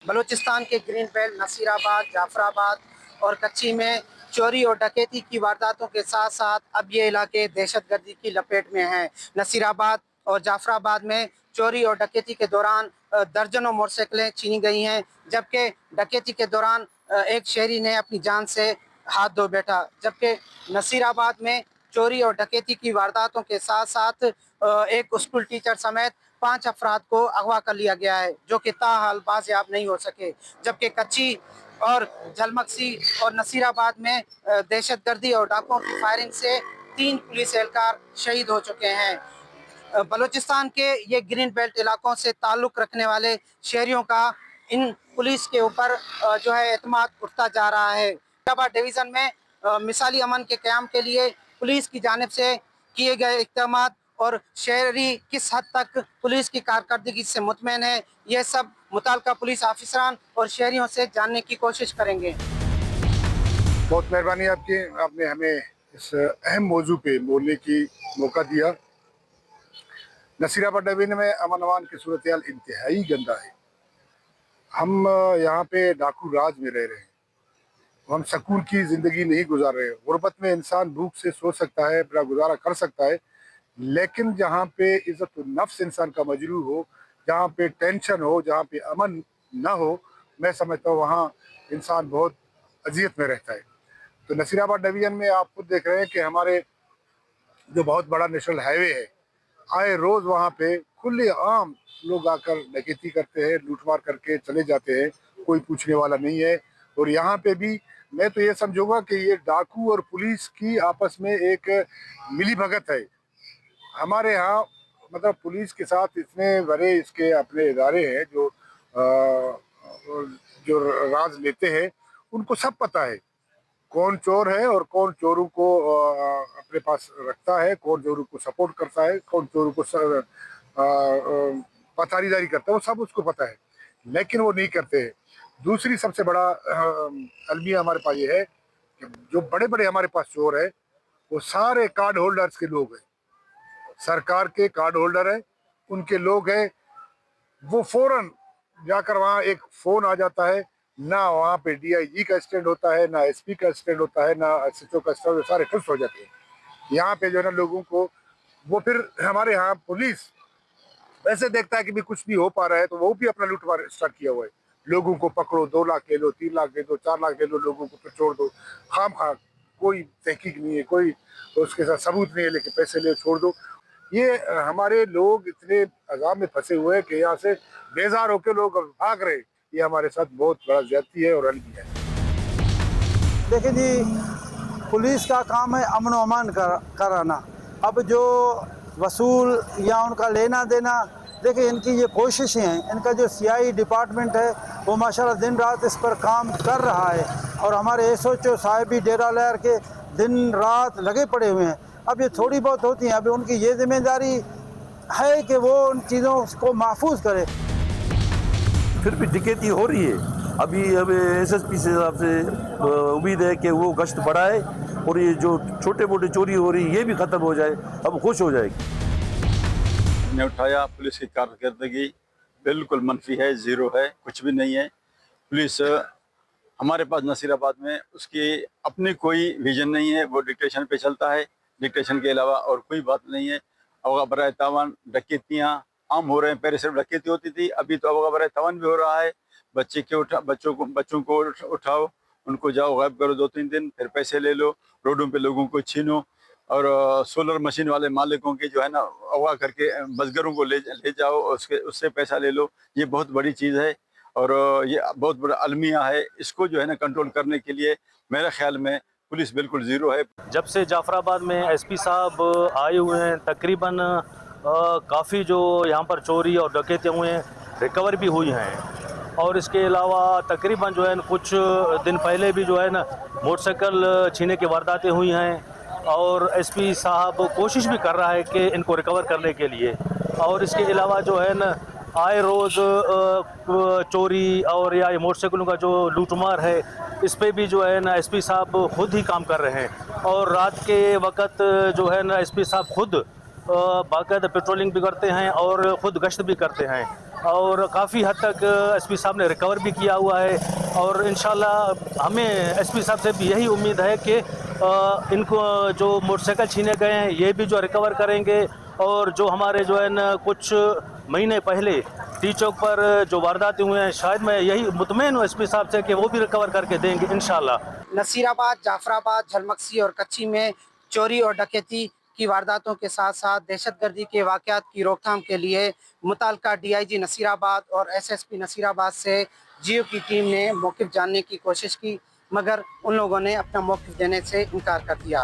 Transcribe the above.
बलूचिस्तान के green belt, Nasirabad, Jafrabad और कच्ची में चोरी और डकैती की वारदातों के साथ साथ अब ये इलाके दहशतगर्दी की लपेट में हैं। नसीराबाद और जाफराबाद में चोरी और डकैती के दौरान दर्जनों मोटरसाइकिलें छीनी गई हैं, जबकि डकैती के दौरान एक शहरी ने अपनी जान से हाथ धो बैठा। जबकि नसीराबाद में चोरी और डकैती की वारदातों के साथ साथ एक स्कूल टीचर समेत 5 अफराद को अगवा कर लिया गया है, जो कि ताहाल बाजियाब नहीं हो सके। जबकि कच्ची और झलमक्सी और नसीराबाद में दहशतगर्दी और डाकुओं की फायरिंग से 3 पुलिस एहलकार शहीद हो चुके हैं। बलूचिस्तान के ये ग्रीन बेल्ट इलाकों से ताल्लुक़ रखने वाले शहरियों का इन पुलिस के ऊपर जो है एतमाद उठता जा रहा है। फरीदाबाद डिवीज़न में मिसाली अमन के क़याम के लिए पुलिस की जानिब से किए गए इक़दामात और शहरी किस हद तक पुलिस की कारकर्दगी से मुतमईन है, ये सब मुताल्लिका पुलिस ऑफिसरान और शहरियों से जानने की कोशिश करेंगे। बहुत मेहरबानी आपकी, आपने हमें इस अहम मौजू पे बोलने की मौका दिया। नसीराबाद डिवीज़न में अमन अमान की सूरत हाल इंतहाई गंदा है। हम यहाँ पे डाकू राज में रह रहे हैं, हम सकून की ज़िंदगी नहीं गुजार रहे। गुर्बत में इंसान भूख से सो सकता है, अपना गुजारा कर सकता है, लेकिन जहाँ पे इज़्ज़त नफ्स इंसान का मजरूह हो, जहाँ पे टेंशन हो, जहाँ पे अमन ना हो, मैं समझता हूँ वहाँ इंसान बहुत अजियत में रहता है। तो नसीराबाद डिवीज़न में आप खुद देख रहे हैं कि हमारे जो बहुत बड़ा नेशनल हाईवे है, आए रोज़ वहाँ पे खुले आम लोग आकर डकैती करते हैं, लूटमार करके चले जाते हैं, कोई पूछने वाला नहीं है। और यहाँ पे भी मैं तो ये समझूंगा कि ये डाकू और पुलिस की आपस में एक मिली भगत है। हमारे यहाँ मतलब पुलिस के साथ इतने बड़े इसके अपने इदारे हैं जो राज लेते हैं, उनको सब पता है कौन चोर है और कौन चोरों को अपने पास रखता है, कौन चोरों को सपोर्ट करता है, कौन चोरों को पथारीदारी करता है, वो सब उसको पता है, लेकिन वो नहीं करते हैं। दूसरी सबसे बड़ा अलमिया हमारे पास ये है कि जो बड़े बड़े हमारे पास चोर है वो सारे कार्ड होल्डर्स के लोग हैं, सरकार के कार्ड होल्डर है, उनके लोग हैं। वो फौरन जाकर वहाँ एक फ़ोन आ जाता है, ना वहाँ पे DIG का स्टैंड होता है, ना SP का स्टैंड होता है, ना SHO का स्टैंड, सारे फिक्स हो जाते हैं। यहाँ पे जो है ना लोगों को वो फिर हमारे यहाँ पुलिस वैसे देखता है कि भी कुछ नहीं हो पा रहा है, तो वो भी अपना लूटमार स्टार्ट किया हुआ है। लोगों को पकड़ो, 2 लाख ले लो, 3 लाख ले दो, 4 लाख ले लो, लोगों को फिर छोड़ दो। खामखा कोई तहकीक नहीं है, कोई उसके साथ सबूत नहीं है, लेकिन पैसे ले छोड़ दो। ये हमारे लोग इतने अज़ाब में फंसे हुए हैं कि यहाँ से बेजार होकर लोग भाग रहे। ये हमारे साथ बहुत बड़ा ज्यादती है और अलगी है। देखिए जी, पुलिस का काम है अमन व अमान कराना। अब जो वसूल या उनका लेना देना, देखिए इनकी ये कोशिशें हैं, इनका जो CI डिपार्टमेंट है वो माशाल्लाह दिन रात इस पर काम कर रहा है, और हमारे SHO साहब भी डेरा लहर के दिन रात लगे पड़े हुए हैं। अब ये थोड़ी बहुत होती हैं, अभी उनकी ये जिम्मेदारी है कि वो उन चीज़ों को महफूज करे। फिर भी डकैती हो रही है। अभी SSP से साहब से उम्मीद है कि वो गश्त बढ़ाए और ये जो छोटे मोटे चोरी हो रही है ये भी ख़त्म हो जाए, अब खुश हो जाएगी। हमने उठाया, पुलिस की कारकर्दगी बिल्कुल मनफी है, ज़ीरो है, कुछ भी नहीं है। पुलिस हमारे पास नसीराबाद में उसकी अपनी कोई विजन नहीं है, वो डिक्टेशन पे चलता है, डिक्टेशन के अलावा और कोई बात नहीं है। अवगा बराए तावान डकैतियाँ आम हो रहे हैं। पहले सिर्फ डकैती होती थी, अभी तो अवगा बराए तावान भी हो रहा है। बच्चों को उठाओ, उनको जाओ गायब करो 2-3 दिन, फिर पैसे ले लो, रोडों पे लोगों को छीनो, और सोलर मशीन वाले मालिकों की जो है ना अगवा करके बसगरों को ले जाओ, उससे पैसा ले लो। ये बहुत बड़ी चीज़ है और ये बहुत बड़ा अलमिया है। इसको जो है ना कंट्रोल करने के लिए मेरे ख्याल में पुलिस बिल्कुल ज़ीरो है। जब से जाफराबाद में SP साहब आए हुए हैं, तकरीबन काफ़ी जो यहाँ पर चोरी और डकैतियाँ हुए हैं, रिकवर भी हुई हैं। और इसके अलावा तकरीबन जो है कुछ दिन पहले भी जो है ना मोटरसाइकिल छीने की वारदातें हुई हैं, और SP साहब कोशिश भी कर रहा है कि इनको रिकवर करने के लिए। और इसके अलावा जो है ना आए रोज़ चोरी और या मोटरसाइकिलों का जो लूटमार है, इस पे भी जो है ना SP साहब खुद ही काम कर रहे हैं। और रात के वक्त जो है ना SP साहब खुद बाकायदा पेट्रोलिंग भी करते हैं और ख़ुद गश्त भी करते हैं। اور کافی حد تک ایس پی صاحب نے ریکور بھی کیا ہوا ہے، اور انشاءاللہ ہمیں ایس پی صاحب سے بھی یہی امید ہے کہ ان کو جو موٹر سائیکل چھینے گئے ہیں یہ بھی جو ریکور کریں گے، اور جو ہمارے جو ہے نا کچھ مہینے پہلے ٹی چوک پر جو وارداتیں ہوئے ہیں، شاید میں یہی مطمئن ہوں ایس پی صاحب سے کہ وہ بھی ریکور کر کے دیں گے انشاءاللہ۔ نصیر آباد، جعفر آباد، جھلمکسی اور کچی میں چوری اور ڈکیتی کی وارداتوں کے ساتھ ساتھ دہشت گردی کے واقعات کی روک تھام کے لیے متعلقہ ڈی آئی جی نصیر آباد اور ایس ایس پی نصیر آباد سے جیو کی ٹیم نے موقف جاننے کی کوشش کی، مگر ان لوگوں نے اپنا موقف دینے سے انکار کر دیا۔